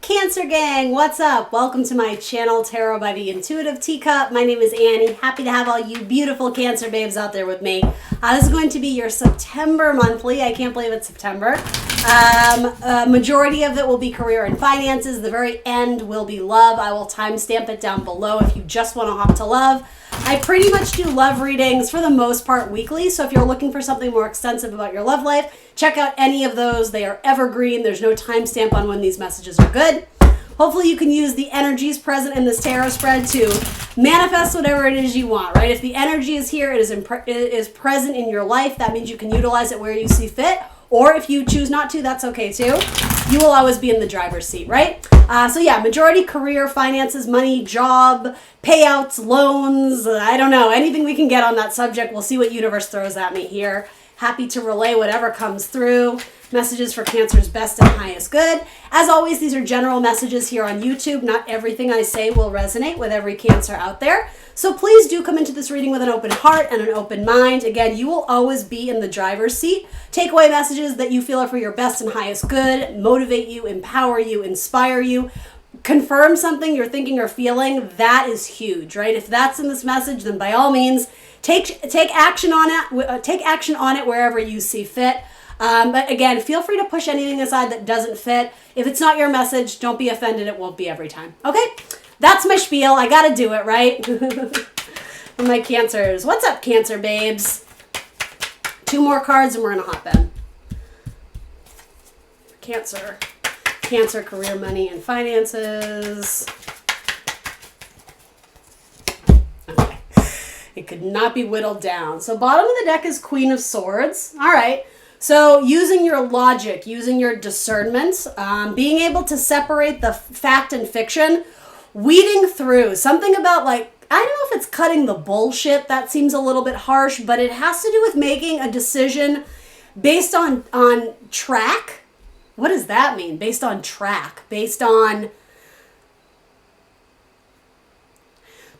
Cancer gang, what's up? Welcome to my channel, Tarot by the Intuitive Teacup. My name is Annie. Happy to have all you beautiful Cancer babes out there with me. This is going to be your September monthly. I can't believe it's September. Majority of it will be career and finances. The very end will be love. I will timestamp it down below if you just want to hop to love. I pretty much do love readings for the most part weekly, so if you're looking for something more extensive about your love life, check out any of those. They are evergreen. There's no timestamp on when these messages are good. Hopefully you can use the energies present in this tarot spread to manifest whatever it is you want, right? If the energy is here, it is present in your life, that means you can utilize it where you see fit. Or if you choose not to, that's okay too. You will always be in the driver's seat, right? So yeah, majority career, finances, money, job, payouts, loans, I don't know, anything we can get on that subject. We'll see what universe throws at me here. Happy to relay whatever comes through. Messages for Cancer's best and highest good. As always, these are general messages here on YouTube. Not everything I say will resonate with every Cancer out there. So please do come into this reading with an open heart and an open mind. Again, you will always be in the driver's seat. Take away messages that you feel are for your best and highest good, motivate you, empower you, inspire you, confirm something you're thinking or feeling. That is huge, right? If that's in this message, then by all means, take action on it. Take action on it wherever you see fit. But again, feel free to push anything aside that doesn't fit. If it's not your message, don't be offended. It won't be every time. Okay? That's my spiel. I gotta do it, right? For my Cancers. What's up, Cancer babes? 2 more cards and we're gonna hop in. Cancer. Cancer, career, money, and finances. Okay. It could not be whittled down. So bottom of the deck is Queen of Swords. All right. So using your logic, using your discernment, being able to separate the fact and fiction, weeding through. Something about like, I don't know if it's cutting the bullshit. That seems a little bit harsh, but it has to do with making a decision based on track. What does that mean? Based on track, based on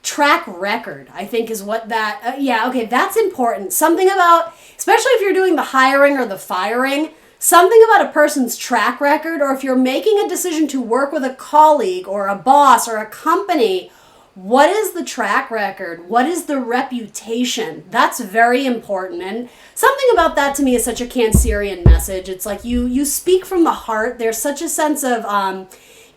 track record, I think is what that, yeah, okay, that's important. Something about, especially if you're doing the hiring or the firing, something about a person's track record, or if you're making a decision to work with a colleague or a boss or a company, what is the track record? What is the reputation? That's very important. And something about that to me is such a Cancerian message. It's like you speak from the heart. There's such a sense of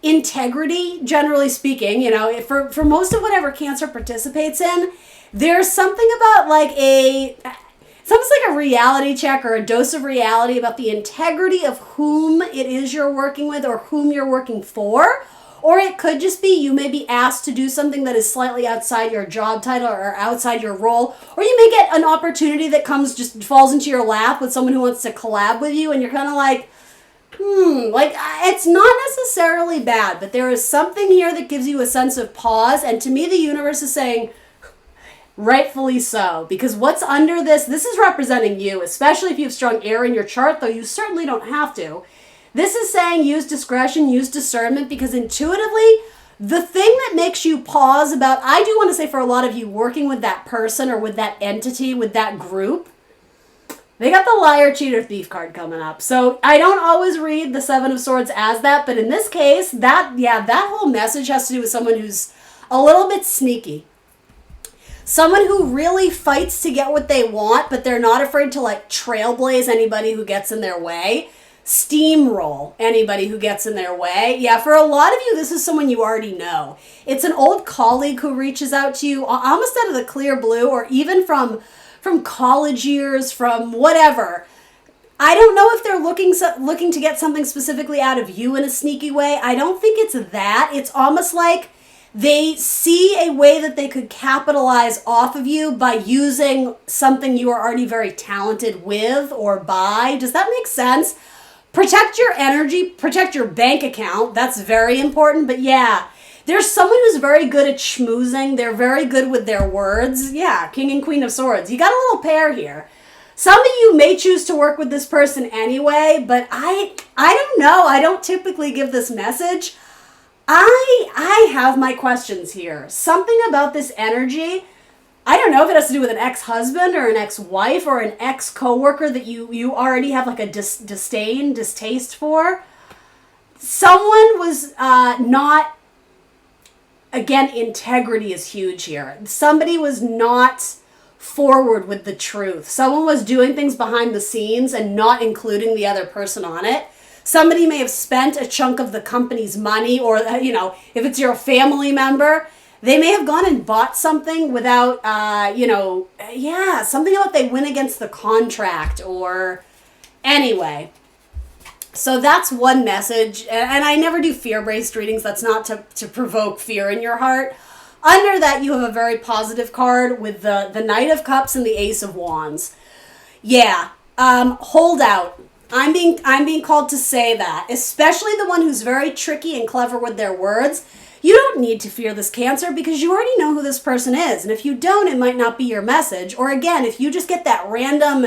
integrity, generally speaking. You know, for most of whatever Cancer participates in, there's something about like it's almost like a reality check or a dose of reality about the integrity of whom it is you're working with or whom you're working for. Or it could just be you may be asked to do something that is slightly outside your job title or outside your role. Or you may get an opportunity that falls into your lap with someone who wants to collab with you and you're kind of like, like it's not necessarily bad, but there is something here that gives you a sense of pause. And to me, the universe is saying, rightfully so, because what's under this is representing you, especially if you have strong air in your chart, though you certainly don't have to. This is saying use discretion, use discernment, because intuitively, the thing that makes you pause about, I do want to say for a lot of you working with that person or with that entity, with that group, they got the liar, cheater, thief card coming up. So I don't always read the 7 of Swords as that, but in this case, that whole message has to do with someone who's a little bit sneaky. Someone who really fights to get what they want, but they're not afraid to like trailblaze anybody who gets in their way. Steamroll anybody who gets in their way. Yeah, for a lot of you, this is someone you already know. It's an old colleague who reaches out to you almost out of the clear blue, or even from college years, from whatever. I don't know if they're looking to get something specifically out of you in a sneaky way. I don't think it's that. It's almost like they see a way that they could capitalize off of you by using something you are already very talented with or by. Does that make sense? Protect your energy, protect your bank account. That's very important. But yeah, there's someone who's very good at schmoozing. They're very good with their words. Yeah, King and Queen of Swords. You got a little pair here. Some of you may choose to work with this person anyway, but I don't know. I don't typically give this message. I have my questions here. Something about this energy I don't know if it has to do with an ex-husband or an ex-wife or an ex-coworker that you already have like a distaste for. Someone was not, again, integrity is huge here. Somebody was not forward with the truth. Someone was doing things behind the scenes and not including the other person on it. Somebody may have spent a chunk of the company's money, or, if it's your family member, they may have gone and bought something without, something about they went against the contract or anyway. So that's one message. And I never do fear-based readings. That's not to provoke fear in your heart. Under that, you have a very positive card with the Knight of Cups and the Ace of Wands. Yeah, hold out. I'm being called to say that, especially the one who's very tricky and clever with their words. You don't need to fear this Cancer because you already know who this person is. And if you don't, it might not be your message. Or again, if you just get that random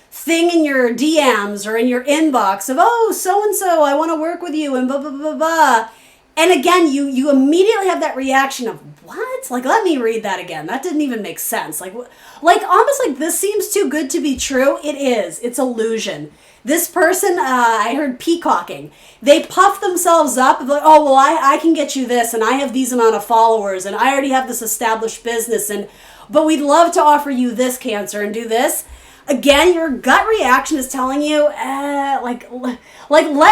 thing in your DMs or in your inbox of, oh, so-and-so, I want to work with you and blah, blah, blah, blah. And again, you immediately have that reaction of, what? Like, let me read that again. That didn't even make sense. Like almost like this seems too good to be true. It is. It's illusion. This person, I heard peacocking. They puff themselves up. Like, oh, well, I can get you this, and I have these amount of followers, and I already have this established business, but we'd love to offer you this, Cancer, and do this. Again, your gut reaction is telling you, let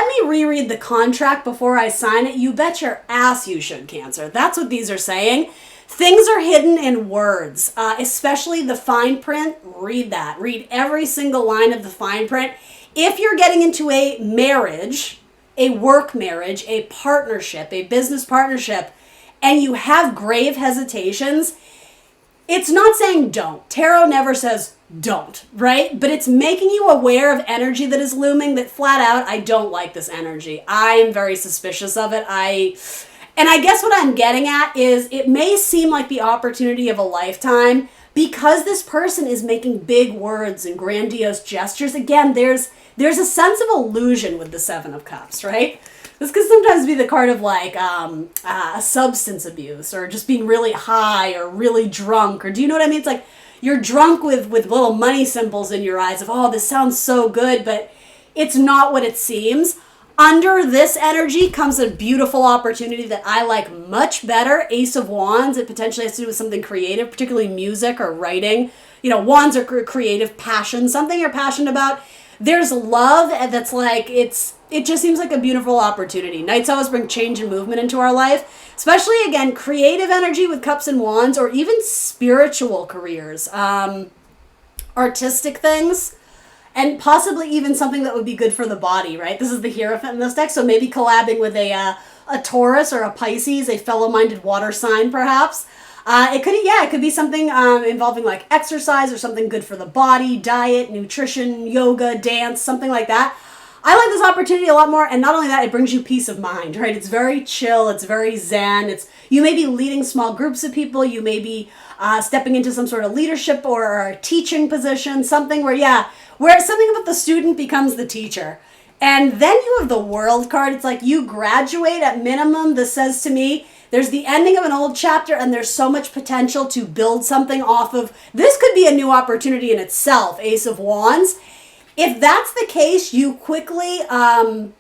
me reread the contract before I sign it. You bet your ass you should, Cancer. That's what these are saying. Things are hidden in words, especially the fine print. Read that. Read every single line of the fine print. If you're getting into a marriage, a work marriage, a partnership, a business partnership, and you have grave hesitations, it's not saying don't. Tarot never says don't, right? But it's making you aware of energy that is looming that flat out, I don't like this energy. I am very suspicious of it. And I guess what I'm getting at is it may seem like the opportunity of a lifetime because this person is making big words and grandiose gestures. Again, there's a sense of illusion with the Seven of Cups, right? This could sometimes be the card of like a substance abuse or just being really high or really drunk, or do you know what I mean? It's like you're drunk with little money symbols in your eyes of, oh, this sounds so good, but it's not what it seems. Under this energy comes a beautiful opportunity that I like much better. Ace of Wands. It potentially has to do with something creative, particularly music or writing. Wands are creative passion, something you're passionate about. There's love that's like, it just seems like a beautiful opportunity. Knights always bring change and movement into our life, especially, again, creative energy with Cups and Wands, or even spiritual careers, artistic things, and possibly even something that would be good for the body, right? This is the Hierophant in this deck, so maybe collabing with a Taurus or a Pisces, a fellow-minded water sign, perhaps. It could be something involving like exercise or something good for the body, diet, nutrition, yoga, dance, something like that. I like this opportunity a lot more, and not only that, it brings you peace of mind, right? It's very chill, it's very zen. You may be leading small groups of people, you may be stepping into some sort of leadership or a teaching position, something where something about the student becomes the teacher. And then you have the World card. It's like you graduate at minimum. This says to me, there's the ending of an old chapter, and there's so much potential to build something off of. This could be a new opportunity in itself, Ace of Wands. If that's the case, you quickly, I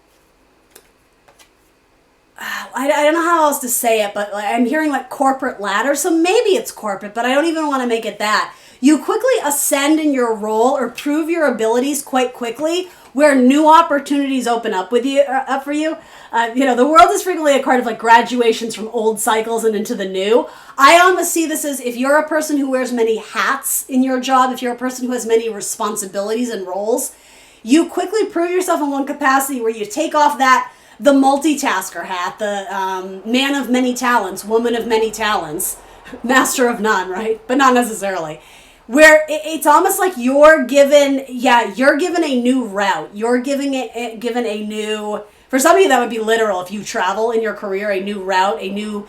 don't know how else to say it, but I'm hearing like corporate ladder, so maybe it's corporate, but I don't even want to make it that. You quickly ascend in your role or prove your abilities quite quickly, where new opportunities open up for you. The World is frequently a card of like graduations from old cycles and into the new. I almost see this as if you're a person who wears many hats in your job, if you're a person who has many responsibilities and roles, you quickly prove yourself in one capacity where you take off the multitasker hat, the man of many talents, woman of many talents, master of none, right? But not necessarily. Where it's almost like you're given a new route. You're given a new, for some of you that would be literal if you travel in your career, a new route, a new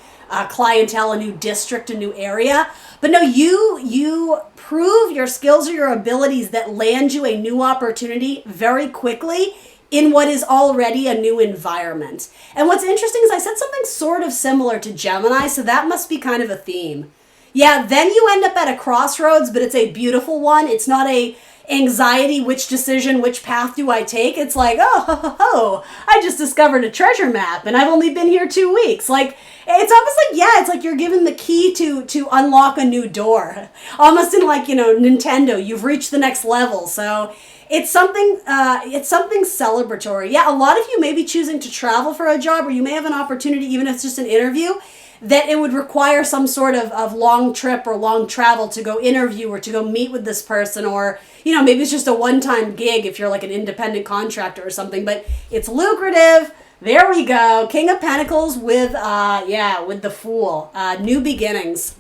clientele, a new district, a new area. But no, you prove your skills or your abilities that land you a new opportunity very quickly in what is already a new environment. And what's interesting is I said something sort of similar to Gemini, so that must be kind of a theme. Yeah, then you end up at a crossroads, but it's a beautiful one. It's not a anxiety, which decision, which path do I take? It's like, oh, ho, ho, ho, I just discovered a treasure map and I've only been here 2 weeks. Like, it's almost like, yeah, it's like you're given the key to unlock a new door. Almost in like, Nintendo, you've reached the next level. So it's something celebratory. Yeah, a lot of you may be choosing to travel for a job, or you may have an opportunity, even if it's just an interview, that it would require some sort of long trip or long travel to go interview or to go meet with this person, or, maybe it's just a one-time gig if you're like an independent contractor or something, but it's lucrative. There we go. King of Pentacles with the Fool. New beginnings.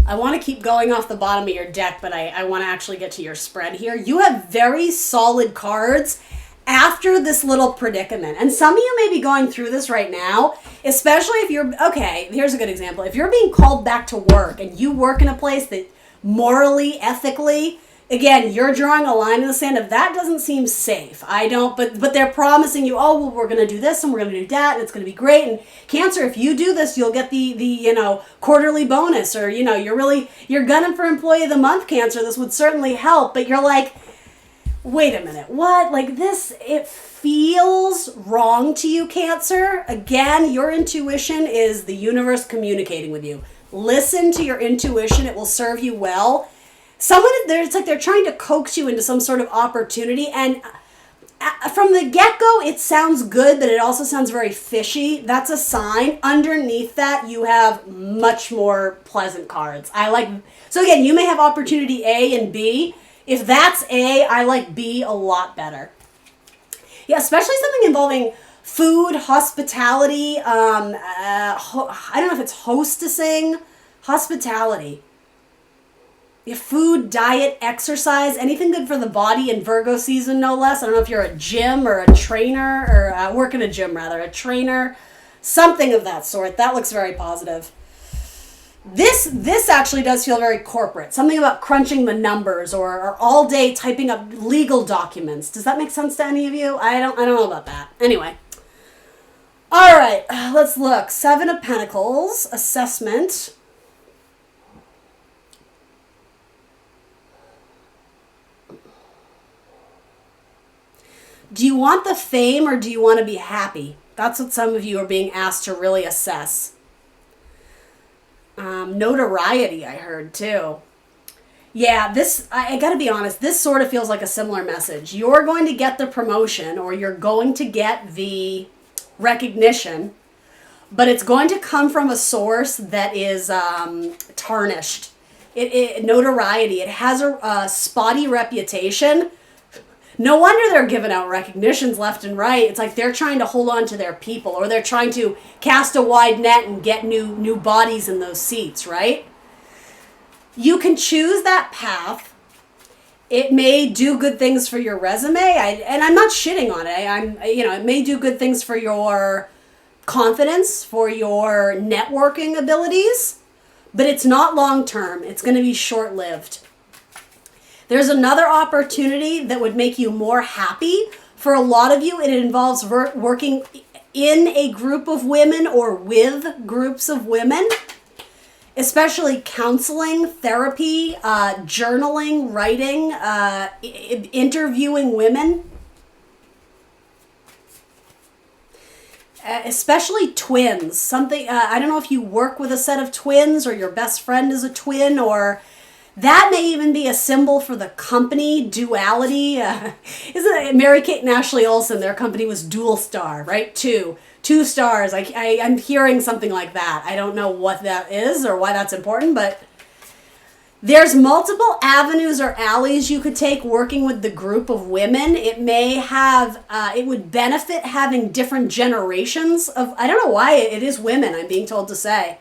I want to keep going off the bottom of your deck, but I want to actually get to your spread here. You have very solid cards after this little predicament. And some of you may be going through this right now, especially if you're, okay, here's a good example. If you're being called back to work and you work in a place that morally, ethically, again, you're drawing a line in the sand of that doesn't seem safe. But they're promising you, oh, well, we're going to do this and we're going to do that and it's going to be great. And Cancer, if you do this, you'll get the quarterly bonus, or, you're gunning for Employee of the Month, Cancer. This would certainly help. But you're like, wait a minute, what? Like this, it feels wrong to you, Cancer. Again, your intuition is the universe communicating with you. Listen to your intuition. It will serve you well. It's like they're trying to coax you into some sort of opportunity. And from the get-go, it sounds good, but it also sounds very fishy. That's a sign. Underneath that, you have much more pleasant cards. So again, you may have opportunity A and B. If that's A, I like B a lot better. Yeah, especially something involving food, hospitality. I don't know if it's hostessing, hospitality. Yeah, food, diet, exercise, anything good for the body in Virgo season, no less. I don't know if you're a gym or a trainer, or work in a gym rather, a trainer, something of that sort. That looks very positive. This actually does feel very corporate. Something about crunching the numbers or all day typing up legal documents. Does that make sense to any of you? I don't know about that. Anyway. All right, let's look. 7 of Pentacles, assessment. Do you want the fame or do you want to be happy? That's what some of you are being asked to really assess. Notoriety, I heard too. Yeah, I gotta be honest, this sort of feels like a similar message. You're going to get the promotion, or you're going to get the recognition, but it's going to come from a source that is tarnished. Notoriety, it has a spotty reputation. No wonder they're giving out recognitions left and right. It's like they're trying to hold on to their people, or they're trying to cast a wide net and get new bodies in those seats, right? You can choose that path. It may do good things for your resume, and I'm not shitting on it. It may do good things for your confidence, for your networking abilities, but it's not long term. It's going to be short lived. There's another opportunity that would make you more happy. For a lot of you, it involves working in a group of women or with groups of women, especially counseling, therapy, journaling, writing, interviewing women. Especially twins. Something, I don't know if you work with a set of twins or your best friend is a twin, or that may even be a symbol for the company, duality. Isn't it Mary-Kate and Ashley Olsen, their company was Dual Star, right? Two stars. I'm hearing something like that. I don't know what that is or why that's important, but there's multiple avenues or alleys you could take working with the group of women. It may have, it would benefit having different generations of, I don't know why it is women, I'm being told to say.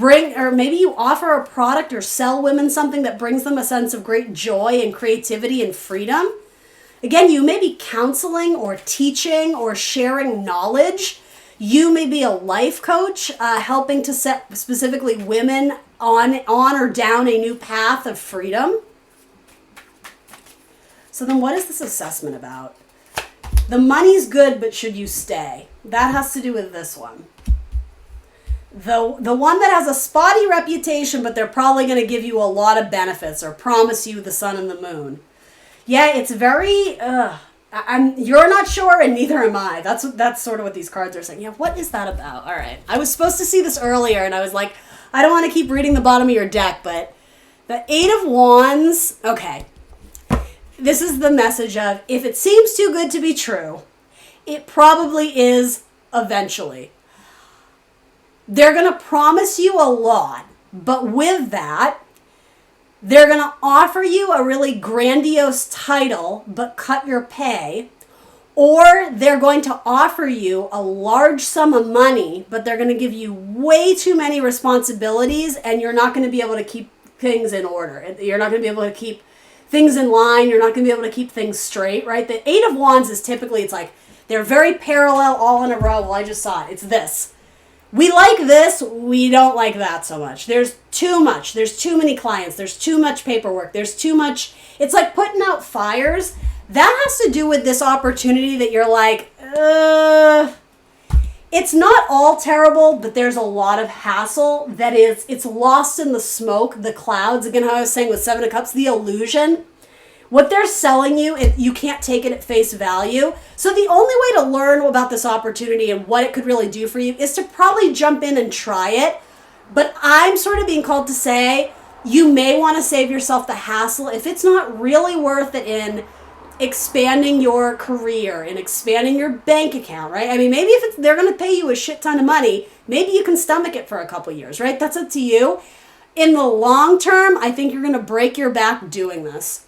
Or maybe you offer a product or sell women something that brings them a sense of great joy and creativity and freedom. Again, you may be counseling or teaching or sharing knowledge. You may be a life coach, helping to set specifically women on or down a new path of freedom. So then what is this assessment about? The money's good, but should you stay? That has to do with this one. The one that has a spotty reputation, but they're probably going to give you a lot of benefits or promise you the sun and the moon. Yeah, it's very, you're not sure and neither am I. That's sort of what these cards are saying. Yeah, what is that about? All right. I was supposed to see this earlier and I was like, I don't want to keep reading the bottom of your deck, but the Eight of Wands, okay. This is the message of, if it seems too good to be true, it probably is eventually. They're going to promise you a lot, but with that, they're going to offer you a really grandiose title, but cut your pay. Or they're going to offer you a large sum of money, but they're going to give you way too many responsibilities, and you're not going to be able to keep things in order. You're not going to be able to keep things in line. You're not going to be able to keep things straight, right? The Eight of Wands is typically, it's like, they're very parallel all in a row. Well, I just saw it. It's this. We like this, we don't like that so much. There's too much. There's too many clients. There's too much paperwork. There's too much. It's like putting out fires. That has to do with this opportunity that you're like, it's not all terrible, but there's a lot of hassle that is, it's lost in the smoke, the clouds. Again, how I was saying with Seven of Cups, the illusion. What they're selling you, you can't take it at face value. So the only way to learn about this opportunity and what it could really do for you is to probably jump in and try it. But I'm sort of being called to say, you may want to save yourself the hassle if it's not really worth it in expanding your career and expanding your bank account, right? I mean, maybe if they're going to pay you a shit ton of money, maybe you can stomach it for a couple years, right? That's up to you. In the long term, I think you're going to break your back doing this.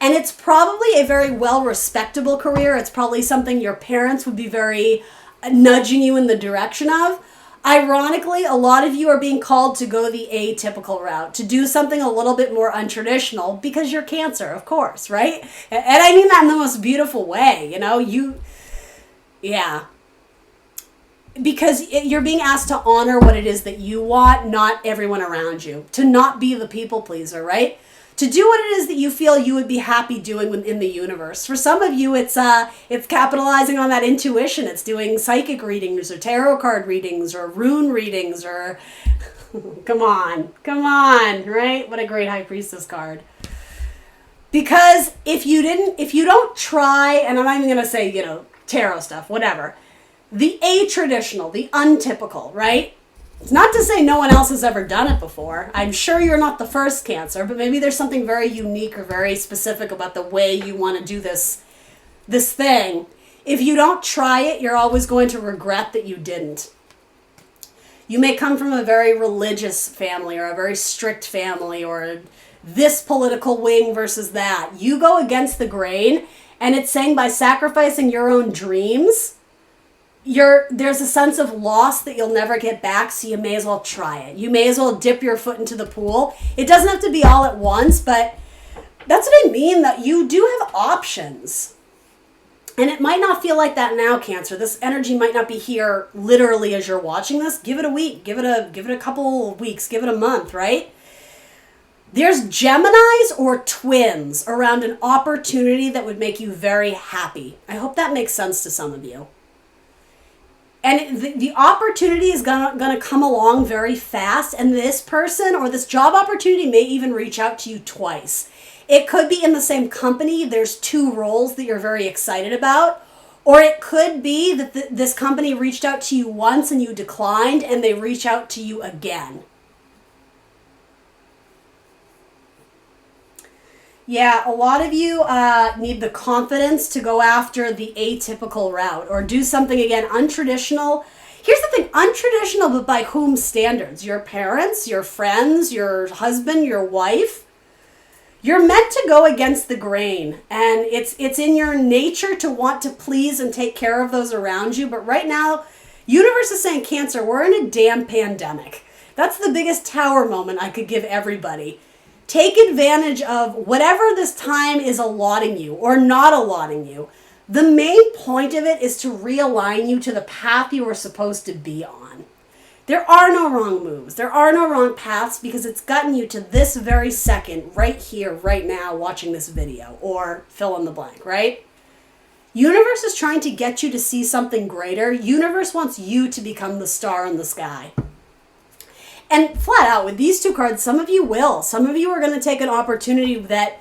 And it's probably a very well-respectable career. It's probably something your parents would be very nudging you in the direction of. Ironically, a lot of you are being called to go the atypical route, to do something a little bit more untraditional because you're Cancer, of course, right? And I mean that in the most beautiful way, you know? Yeah. Because you're being asked to honor what it is that you want, not everyone around you. To not be the people pleaser, right? To do what it is that you feel you would be happy doing within the universe. For some of you, it's capitalizing on that intuition. It's doing psychic readings or tarot card readings or rune readings or come on, right? What a great High Priestess card. Because if you don't try, and I'm not even going to say, tarot stuff, whatever, the atraditional, the untypical, right? It's not to say no one else has ever done it before. I'm sure you're not the first Cancer, but maybe there's something very unique or very specific about the way you want to do this thing. If you don't try it, you're always going to regret that you didn't. You may come from a very religious family or a very strict family or this political wing versus that. You go against the grain, and it's saying by sacrificing your own dreams, there's a sense of loss that you'll never get back, so you may as well try it. You may as well dip your foot into the pool. It doesn't have to be all at once, but that's what I mean, that you do have options. And it might not feel like that now, Cancer. This energy might not be here literally as you're watching this. Give it a week. Give it a couple of weeks. Give it a month, right? There's Geminis or twins around an opportunity that would make you very happy. I hope that makes sense to some of you. And the opportunity is going to come along very fast, and this person or this job opportunity may even reach out to you twice. It could be in the same company. There's two roles that you're very excited about. Or it could be that this company reached out to you once and you declined, and they reach out to you again. Yeah, a lot of you need the confidence to go after the atypical route or do something, again, untraditional. Here's the thing, untraditional, but by whom standards? Your parents, your friends, your husband, your wife? You're meant to go against the grain, and it's in your nature to want to please and take care of those around you. But right now, universe is saying, Cancer, we're in a damn pandemic. That's the biggest tower moment I could give everybody. Take advantage of whatever this time is allotting you or not allotting you. The main point of it is to realign you to the path you were supposed to be on. There are no wrong moves. There are no wrong paths because it's gotten you to this very second, right here, right now, watching this video or fill in the blank, right? Universe is trying to get you to see something greater. Universe wants you to become the star in the sky. And flat out, with these two cards, some of you will. Some of you are going to take an opportunity that,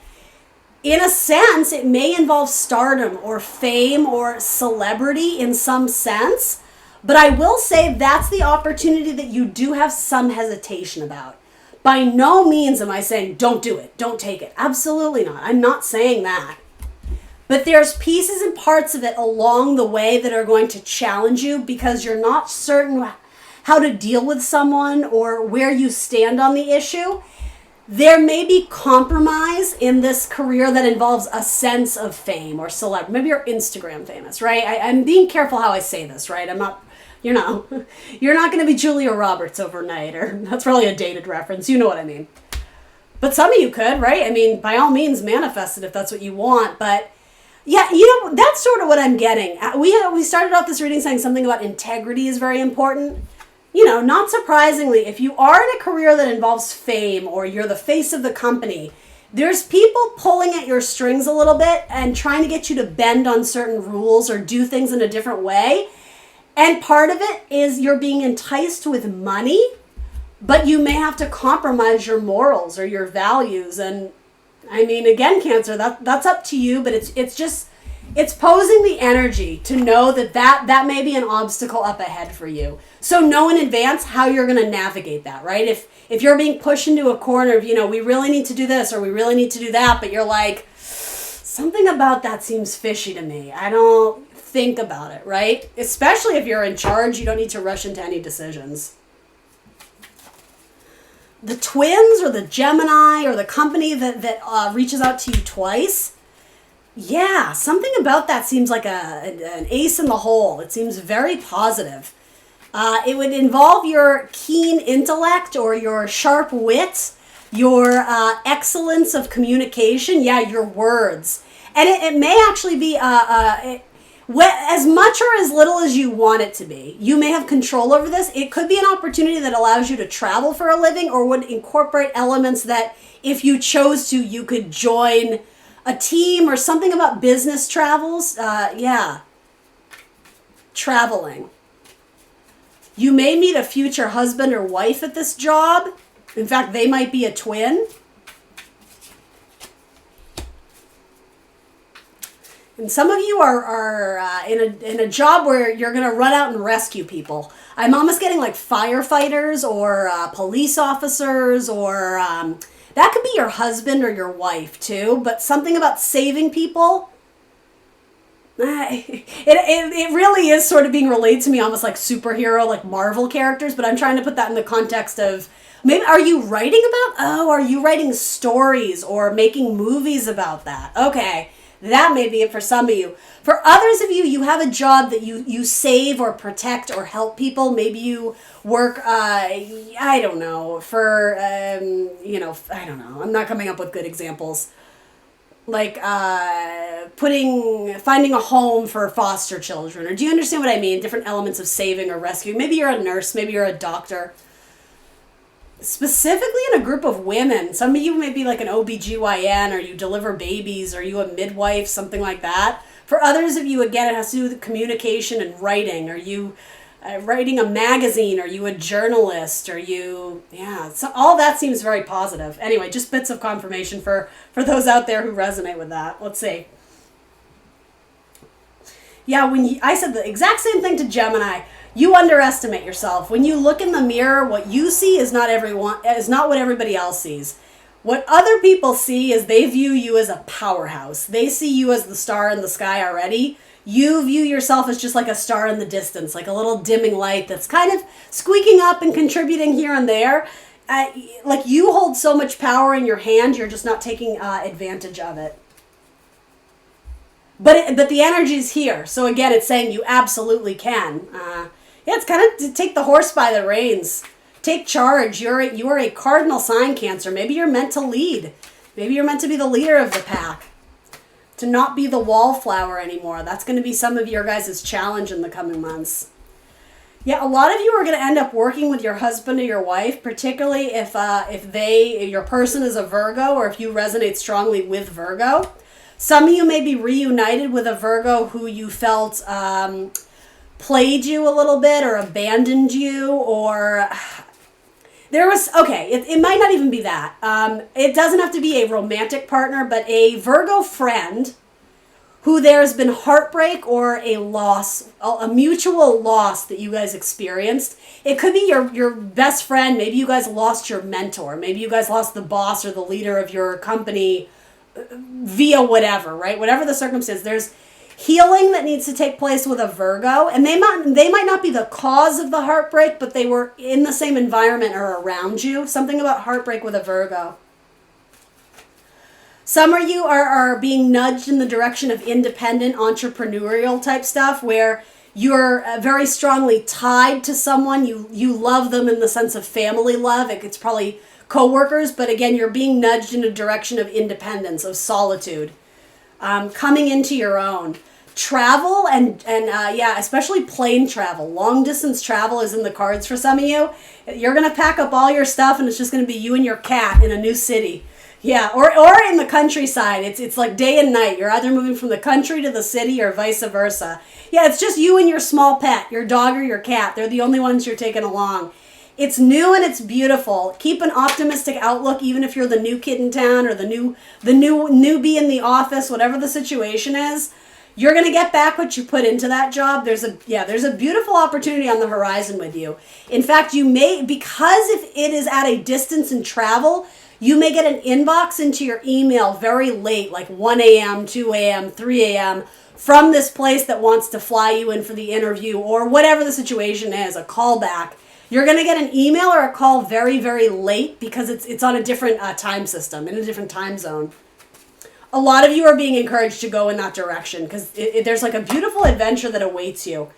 in a sense, it may involve stardom or fame or celebrity in some sense. But I will say that's the opportunity that you do have some hesitation about. By no means am I saying don't do it, don't take it. Absolutely not. I'm not saying that. But there's pieces and parts of it along the way that are going to challenge you because you're not certain how to deal with someone or where you stand on the issue. There may be compromise in this career that involves a sense of fame or celebrity. Maybe you're Instagram famous, right? I'm being careful how I say this, right? I'm not, you're not going to be Julia Roberts overnight, or that's probably a dated reference. You know what I mean. But some of you could, right? I mean, by all means, manifest it if that's what you want. But yeah, that's sort of what I'm getting. We started off this reading saying something about integrity is very important. Not surprisingly, if you are in a career that involves fame or you're the face of the company, there's people pulling at your strings a little bit and trying to get you to bend on certain rules or do things in a different way. And part of it is you're being enticed with money, but you may have to compromise your morals or your values. And I mean, again, Cancer, that's up to you, but it's posing the energy to know that may be an obstacle up ahead for you. So know in advance how you're going to navigate that, right? If you're being pushed into a corner of, we really need to do this or we really need to do that, but you're like, something about that seems fishy to me. I don't think about it, right? Especially if you're in charge, you don't need to rush into any decisions. The twins or the Gemini or the company that reaches out to you twice, yeah, something about that seems like an ace in the hole. It seems very positive. It would involve your keen intellect or your sharp wit, your excellence of communication, your words. And it may actually be as much or as little as you want it to be. You may have control over this. It could be an opportunity that allows you to travel for a living or would incorporate elements that if you chose to, you could join a team or something about business travels. Traveling. You may meet a future husband or wife at this job. In fact, they might be a twin. And some of you are in a job where you're going to run out and rescue people. I'm almost getting like firefighters or police officers or that could be your husband or your wife too. But something about saving people. It really is sort of being relayed to me almost like superhero, like Marvel characters, but I'm trying to put that in the context of maybe are you writing stories or making movies about that? Okay, that may be it for some of you. For others of you, you have a job that you save or protect or help people. Maybe you work, I don't know, for, I don't know. I'm not coming up with good examples. Like finding a home for foster children, or do you understand what I mean? Different elements of saving or rescuing. Maybe you're a nurse, maybe you're a doctor. Specifically in a group of women, some of you may be like an OBGYN, or you deliver babies, or you a midwife, something like that. For others of you, again, it has to do with communication and writing. Are you writing a magazine? Are you a journalist? Are you, so all that seems very positive. Anyway, just bits of confirmation for those out there who resonate with that. Let's see. Yeah, I said the exact same thing to Gemini. You underestimate yourself. When you look in the mirror, what you see is not what everybody else sees. What other people see is they view you as a powerhouse. They see you as the star in the sky already. You view yourself as just like a star in the distance, like a little dimming light that's kind of squeaking up and contributing here and there. Like you hold so much power in your hand, you're just not taking advantage of it. But the energy's here. So again, it's saying you absolutely can. It's kind of to take the horse by the reins. Take charge. You are a cardinal sign, Cancer. Maybe you're meant to lead. Maybe you're meant to be the leader of the pack. To not be the wallflower anymore. That's going to be some of your guys' challenge in the coming months. Yeah, a lot of you are going to end up working with your husband or your wife, particularly if your person is a Virgo or if you resonate strongly with Virgo. Some of you may be reunited with a Virgo who you felt played you a little bit or abandoned you, or there was, okay, it might not even be that. It doesn't have to be a romantic partner, but a Virgo friend who there's been heartbreak or a loss, a mutual loss that you guys experienced. It could be your best friend. Maybe you guys lost your mentor. Maybe you guys lost the boss or the leader of your company via whatever, right? Whatever the circumstance, there's healing that needs to take place with a Virgo, and they might not be the cause of the heartbreak, but they were in the same environment or around you. Something about heartbreak with a Virgo. Some of you are being nudged in the direction of independent entrepreneurial type stuff where you're very strongly tied to someone. You love them in the sense of family love. It's probably coworkers, but again, you're being nudged in a direction of independence, of solitude, coming into your own. Travel and especially plane travel. Long distance travel is in the cards for some of you. You're going to pack up all your stuff and it's just going to be you and your cat in a new city. Yeah, or in the countryside. It's like day and night. You're either moving from the country to the city or vice versa. Yeah, it's just you and your small pet, your dog or your cat. They're the only ones you're taking along. It's new and it's beautiful. Keep an optimistic outlook, even if you're the new kid in town or the newbie in the office, whatever the situation is. You're going to get back what you put into that job. There's a beautiful opportunity on the horizon with you. In fact, you may, because if it is at a distance in travel, you may get an inbox into your email very late, like 1 a.m., 2 a.m., 3 a.m., from this place that wants to fly you in for the interview or whatever the situation is, a callback. You're going to get an email or a call very, very late because it's on a different time system, in a different time zone. A lot of you are being encouraged to go in that direction because there's like a beautiful adventure that awaits you.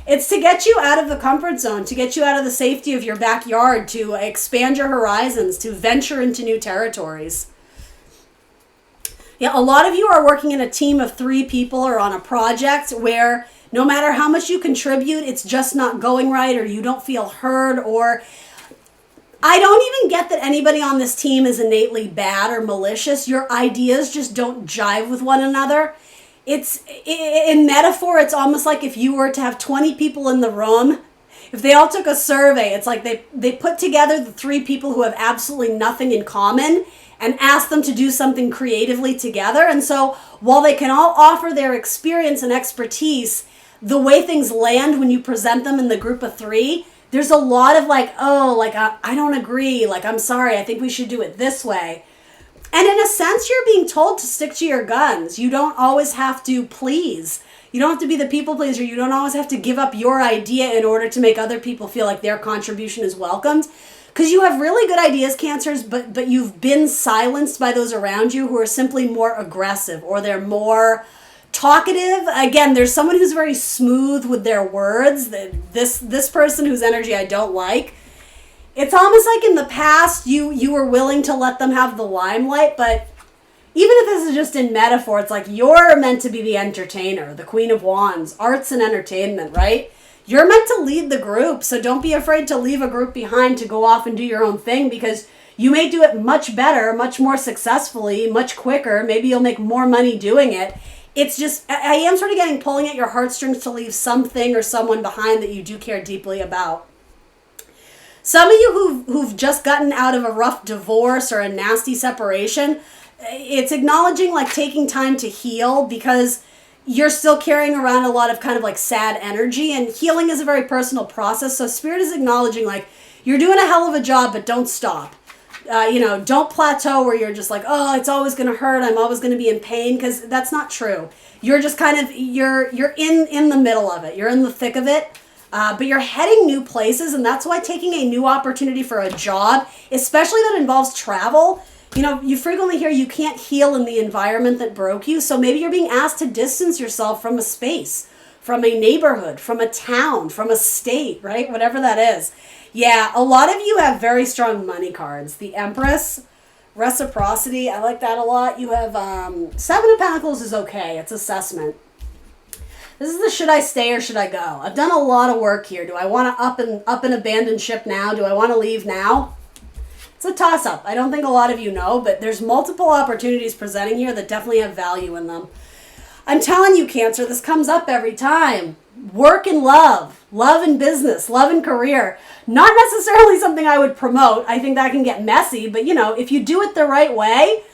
It's to get you out of the comfort zone, to get you out of the safety of your backyard, to expand your horizons, to venture into new territories. Yeah, a lot of you are working in a team of 3 people or on a project where no matter how much you contribute, it's just not going right or you don't feel heard, or I don't even get that anybody on this team is innately bad or malicious. Your ideas just don't jive with one another. It's in metaphor, it's almost like if you were to have 20 people in the room, if they all took a survey, it's like they put together the 3 people who have absolutely nothing in common and asked them to do something creatively together. And so while they can all offer their experience and expertise, the way things land when you present them in the group of 3, there's a lot of I don't agree, I'm sorry, I think we should do it this way. And in a sense, you're being told to stick to your guns. You don't always have to please. You don't have to be the people pleaser. You don't always have to give up your idea in order to make other people feel like their contribution is welcomed. Because you have really good ideas, Cancers, but you've been silenced by those around you who are simply more aggressive or they're more talkative. Again, there's someone who's very smooth with their words. This person whose energy I don't like. It's almost like in the past you were willing to let them have the limelight, but even if this is just in metaphor, it's like you're meant to be the entertainer, the Queen of Wands, arts and entertainment, right? You're meant to lead the group, so don't be afraid to leave a group behind to go off and do your own thing because you may do it much better, much more successfully, much quicker. Maybe you'll make more money doing it. It's just, I am sort of pulling at your heartstrings to leave something or someone behind that you do care deeply about. Some of you who've just gotten out of a rough divorce or a nasty separation, it's acknowledging taking time to heal because you're still carrying around a lot of kind of sad energy, and healing is a very personal process. So Spirit is acknowledging you're doing a hell of a job, but don't stop. Don't plateau where you're just oh, it's always going to hurt. I'm always going to be in pain, because that's not true. You're just you're in the middle of it. You're in the thick of it. But you're heading new places, and that's why taking a new opportunity for a job, especially that involves travel, you frequently hear you can't heal in the environment that broke you, so maybe you're being asked to distance yourself from a space, from a neighborhood, from a town, from a state, right? Whatever that is. Yeah, a lot of you have very strong money cards. The Empress, Reciprocity, I like that a lot. You have 7 of Pentacles is okay. It's assessment. This is the should I stay or should I go? I've done a lot of work here. Do I want to up and abandon ship now? Do I want to leave now? It's a toss-up. I don't think a lot of you know, but there's multiple opportunities presenting here that definitely have value in them. I'm telling you, Cancer, this comes up every time. Work and love. Love and business. Love and career. Not necessarily something I would promote. I think that can get messy, but if you do it the right way,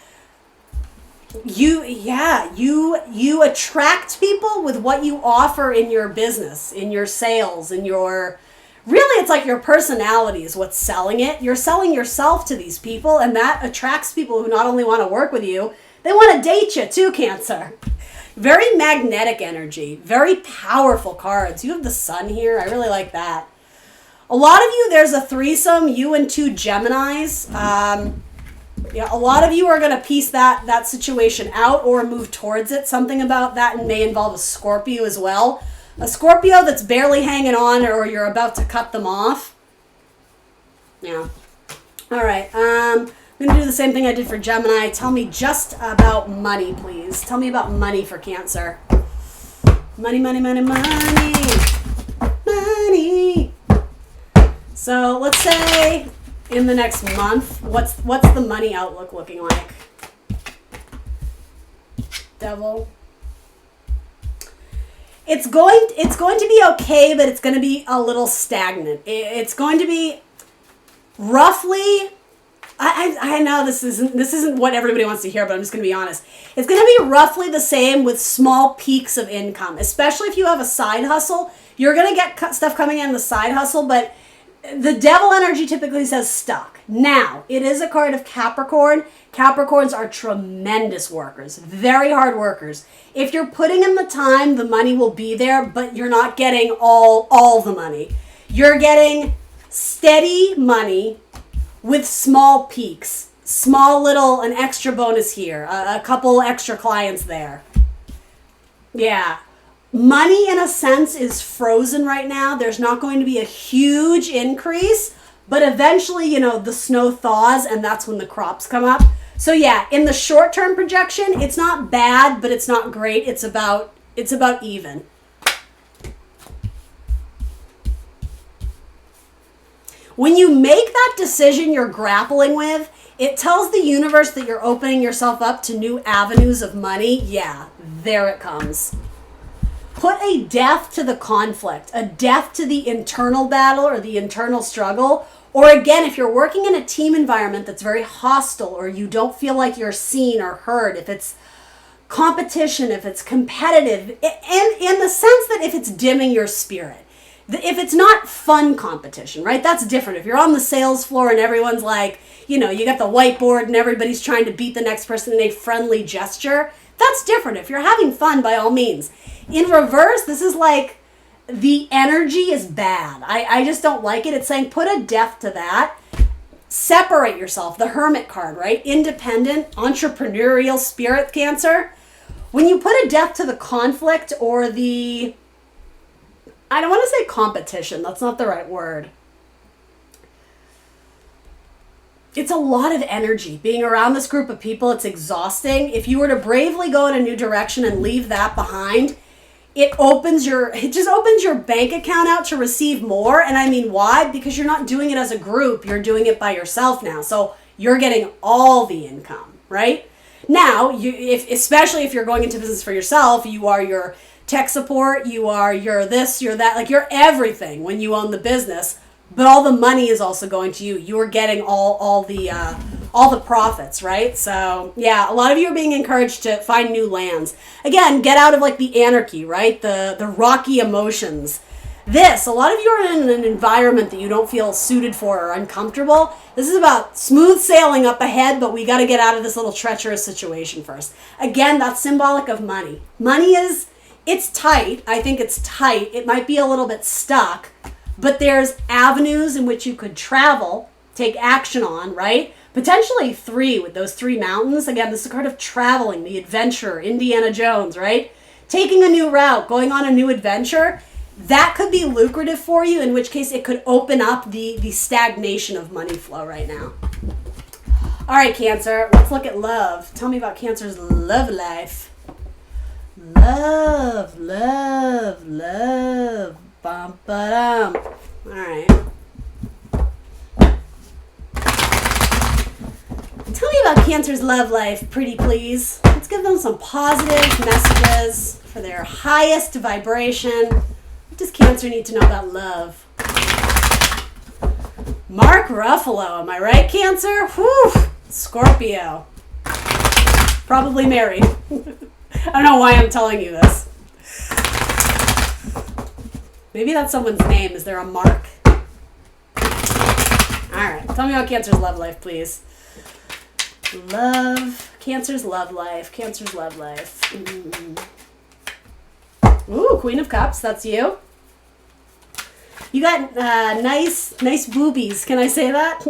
you attract people with what you offer in your business, in your sales, in your... Really, it's like your personality is what's selling it. You're selling yourself to these people, and that attracts people who not only want to work with you, they want to date you too, Cancer. Very magnetic energy. Very powerful cards. You have the sun here. I really like that. A lot of you, there's a threesome, you and 2 Geminis. A lot of you are going to piece that situation out or move towards it. Something about that may involve a Scorpio as well. A Scorpio that's barely hanging on or you're about to cut them off. Yeah. All right. I'm going to do the same thing I did for Gemini. Tell me just about money, please. Tell me about money for Cancer. Money, money, money, money. Money. So let's say in the next month, what's the money outlook looking like? Devil. It's going to be okay, but it's going to be a little stagnant. It's going to be roughly... I know this isn't what everybody wants to hear, but I'm just going to be honest. It's going to be roughly the same with small peaks of income, especially if you have a side hustle. You're going to get stuff coming in the side hustle, but the devil energy typically says stuck. Now, it is a card of Capricorn. Capricorns are tremendous workers, very hard workers. If you're putting in the time, the money will be there, but you're not getting all the money. You're getting steady money with small peaks, an extra bonus here, a couple extra clients there. Yeah. Money, in a sense, is frozen right now. There's not going to be a huge increase, but eventually, the snow thaws, and that's when the crops come up. So yeah, in the short-term projection, it's not bad, but it's not great. It's about even. When you make that decision you're grappling with, it tells the universe that you're opening yourself up to new avenues of money. Yeah, there it comes. Put a death to the conflict, a death to the internal battle or the internal struggle. Or again, if you're working in a team environment that's very hostile or you don't feel like you're seen or heard, if it's competition, if it's competitive, and in the sense that if it's dimming your spirit, if it's not fun competition, right? That's different. If you're on the sales floor and everyone's like, you got the whiteboard and everybody's trying to beat the next person in a friendly gesture, that's different. If you're having fun, by all means. In reverse, this is like the energy is bad. I just don't like it. It's saying put a death to that. Separate yourself. The Hermit card, right? Independent, entrepreneurial spirit, Cancer. When you put a death to the conflict or the... I don't want to say competition. That's not the right word. It's a lot of energy. Being around this group of people, it's exhausting. If you were to bravely go in a new direction and leave that behind, it just opens your bank account out to receive more. And I mean, why? Because you're not doing it as a group. You're doing it by yourself now. So you're getting all the income, right? Now, especially if you're going into business for yourself, you are your tech support, you're this, you're that, like you're everything when you own the business, but all the money is also going to you. You are getting all the profits, right? So yeah, a lot of you are being encouraged to find new lands. Again, get out of like the anarchy, right? The rocky emotions. A lot of you are in an environment that you don't feel suited for or uncomfortable. This is about smooth sailing up ahead, but we got to get out of this little treacherous situation first. Again, that's symbolic of money. Money it's tight. I think it's tight. It might be a little bit stuck, but there's avenues in which you could travel, take action on, right? Potentially 3 with those 3 mountains. Again, this is a card of traveling, the adventurer, Indiana Jones, right? Taking a new route, going on a new adventure. That could be lucrative for you, in which case it could open up the stagnation of money flow right now. All right, Cancer, let's look at love. Tell me about Cancer's love life. Love, love, love. Bum, ba-dum. All right. Cancer's love life, pretty please. Let's give them some positive messages for their highest vibration. What does Cancer need to know about love? Mark Ruffalo, am I right, Cancer? Whew, Scorpio. Probably married. I don't know why I'm telling you this. Maybe that's someone's name. Is there a Mark? Alright, tell me about Cancer's love life, please. Love. Cancer's love life. Cancer's love life. Ooh, Queen of Cups. That's you. You got nice boobies. Can I say that?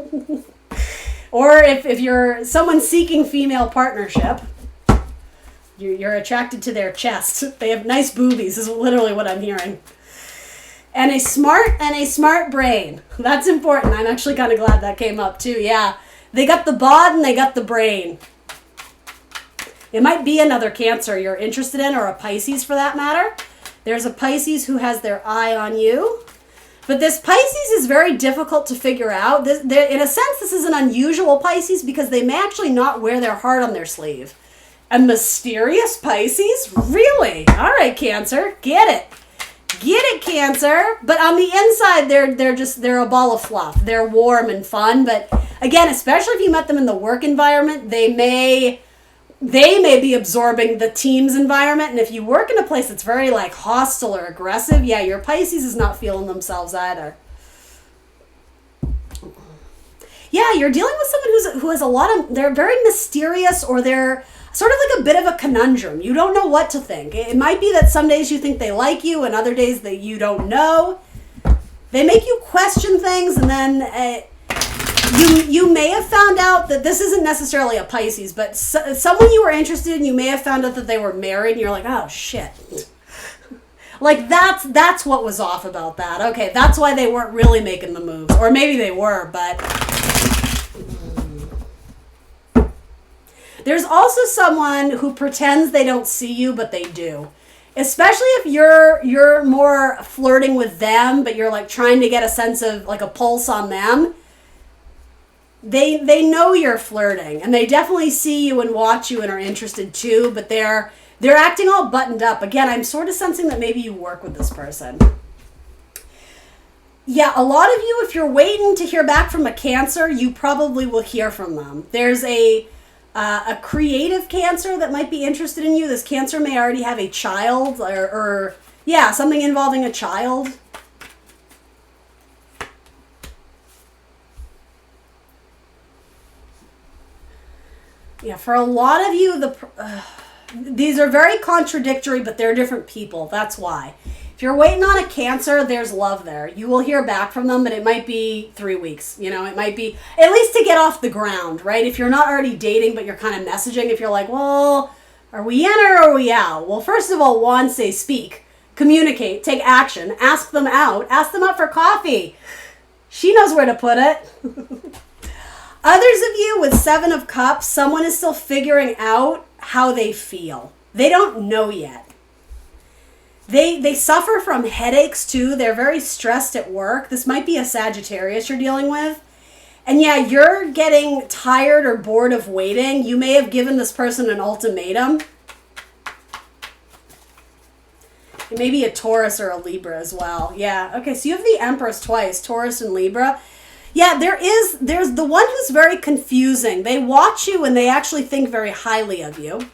Or if you're someone seeking female partnership, you're attracted to their chest. They have nice boobies is literally what I'm hearing. And a smart brain. That's important. I'm actually kind of glad that came up too. Yeah. They got the bod and they got the brain. It might be another Cancer you're interested in, or a Pisces for that matter. There's a Pisces who has their eye on you. But this Pisces is very difficult to figure out. In a sense, this is an unusual Pisces because they may actually not wear their heart on their sleeve. A mysterious Pisces? Really? All right, Cancer. Get it. Get it, Cancer. But on the inside, they're a ball of fluff. They're warm and fun. But again, especially if you met them in the work environment, they may be absorbing the team's environment. And if you work in a place that's very like hostile or aggressive, yeah, your Pisces is not feeling themselves either. Yeah, you're dealing with someone who has a lot of, they're very mysterious, or they're sort of like a bit of a conundrum. You don't know what to think. It might be that some days you think they like you and other days that you don't know. They make you question things, and then you may have found out that this isn't necessarily a Pisces, but someone you were interested in, you may have found out that they were married, and you're like, oh shit. Like that's what was off about that. Okay, that's why they weren't really making the moves. Or maybe they were, but there's also someone who pretends they don't see you, but they do. Especially if you're more flirting with them, but you're like trying to get a sense of like a pulse on them. They know you're flirting, and they definitely see you and watch you and are interested too, but they're acting all buttoned up. Again, I'm sort of sensing that maybe you work with this person. Yeah, a lot of you, if you're waiting to hear back from a Cancer, you probably will hear from them. There's a creative Cancer that might be interested in you. This Cancer may already have a child, or yeah, something involving a child. Yeah, for a lot of you, these are very contradictory, but they're different people. That's why. If you're waiting on a Cancer, there's love there. You will hear back from them, but it might be 3 weeks. You know, it might be at least to get off the ground, right? If you're not already dating, but you're kind of messaging, if you're like, well, are we in or are we out? Well, first of all, one, say speak, communicate, take action, ask them out for coffee. She knows where to put it. Others of you with 7 of Cups, someone is still figuring out how they feel. They don't know yet. They suffer from headaches too. They're very stressed at work. This might be a Sagittarius you're dealing with. And yeah, you're getting tired or bored of waiting. You may have given this person an ultimatum. It may be a Taurus or a Libra as well. Yeah, okay, so you have the Empress twice, Taurus and Libra. Yeah, there's the one who's very confusing. They watch you and they actually think very highly of you.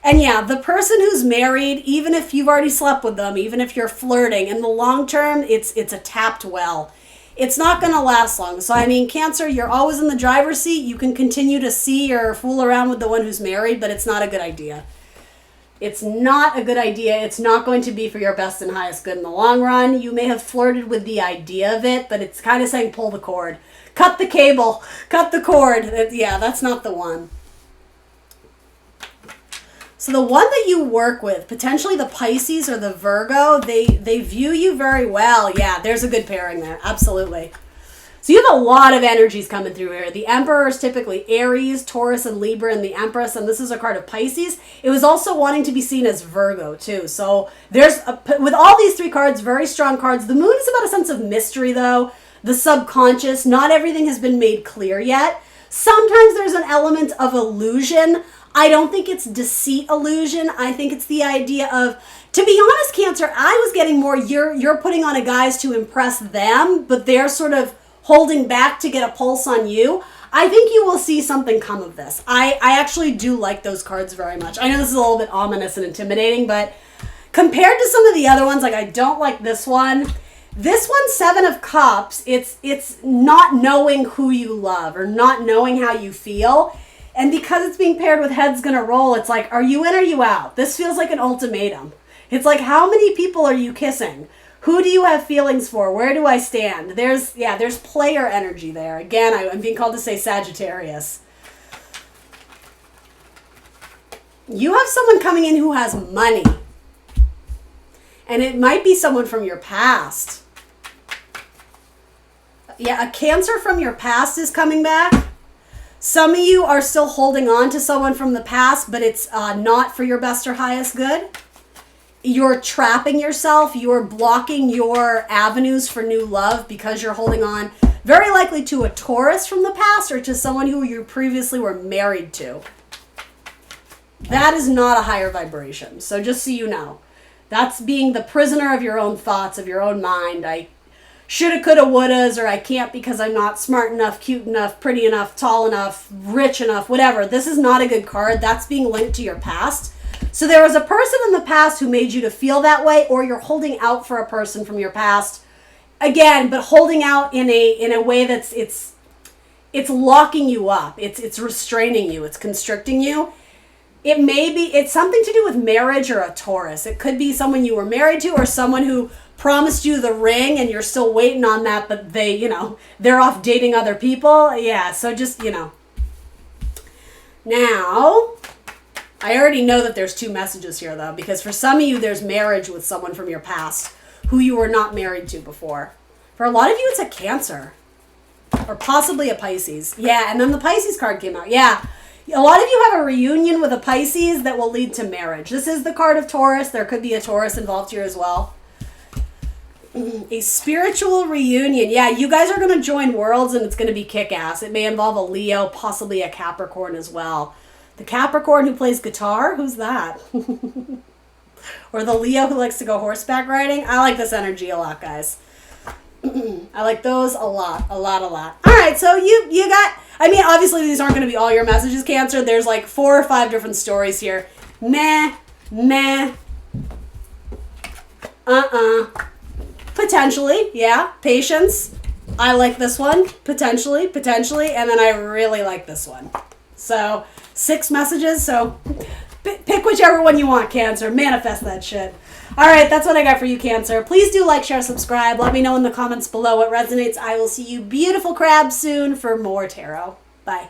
And yeah, the person who's married, even if you've already slept with them, even if you're flirting, in the long term, it's a tapped well. It's not going to last long. So, I mean, Cancer, you're always in the driver's seat. You can continue to see or fool around with the one who's married, but it's not a good idea. It's not a good idea. It's not going to be for your best and highest good in the long run. You may have flirted with the idea of it, but it's kind of saying pull the cord. Cut the cable. Cut the cord. Yeah, that's not the one. So the one that you work with, potentially the Pisces or the Virgo, they view you very well. Yeah, there's a good pairing there. Absolutely. So you have a lot of energies coming through here. The Emperor is typically Aries, Taurus, and Libra, and the Empress, and this is a card of Pisces. It was also wanting to be seen as Virgo, too. So with all these 3 cards, very strong cards. The Moon is about a sense of mystery, though. the subconscious. Not everything has been made clear yet. Sometimes there's an element of illusion. I don't think it's deceit illusion. I think it's the idea of, to be honest, Cancer, I was getting more you're putting on a guise to impress them, but they're sort of holding back to get a pulse on you. I think you will see something come of this. I actually do like those cards very much. I know this is a little bit ominous and intimidating, but compared to some of the other ones, like I don't like this one. This one, Seven of Cups, it's not knowing who you love or not knowing how you feel. And because it's being paired with Heads Gonna Roll, it's like, are you in or are you out? This feels like an ultimatum. It's like, how many people are you kissing? Who do you have feelings for? Where do I stand? There's player energy there. Again, I'm being called to say Sagittarius. You have someone coming in who has money. And it might be someone from your past. Yeah, a Cancer from your past is coming back. Some of you are still holding on to someone from the past, but it's not for your best or highest good. You're trapping yourself. You're blocking your avenues for new love because you're holding on very likely to a Taurus from the past or to someone who you previously were married to. That is not a higher vibration. So just so you know, that's being the prisoner of your own thoughts, of your own mind. I shoulda, coulda, wouldas, or I can't because I'm not smart enough, cute enough, pretty enough, tall enough, rich enough, whatever. This is not a good card. That's being linked to your past. So there was a person in the past who made you to feel that way, or you're holding out for a person from your past. Again, but holding out in a way that's it's locking you up. It's restraining you. It's constricting you. It's something to do with marriage or a Taurus. It could be someone you were married to or someone who promised you the ring and you're still waiting on that, but they're off dating other people. Yeah, so just, Now, I already know that there's two messages here, though, because for some of you, there's marriage with someone from your past who you were not married to before. For a lot of you, it's a Cancer or possibly a Pisces. Yeah, and then the Pisces card came out. Yeah, a lot of you have a reunion with a Pisces that will lead to marriage. This is the card of Taurus. There could be a Taurus involved here as well. A spiritual reunion. Yeah, you guys are going to join worlds and it's going to be kick-ass. It may involve a Leo, possibly a Capricorn as well. The Capricorn who plays guitar? Who's that? Or the Leo who likes to go horseback riding? I like this energy a lot, guys. I like those a lot. All right, so you got... I mean, obviously these aren't going to be all your messages, Cancer. There's like 4 or 5 different stories here. Meh. Potentially, yeah. Patience. I like this one. Potentially. And then I really like this one. So, 6 messages. So, pick whichever one you want, Cancer. Manifest that shit. All right, that's what I got for you, Cancer. Please do like, share, subscribe. Let me know in the comments below what resonates. I will see you beautiful crabs soon for more tarot. Bye.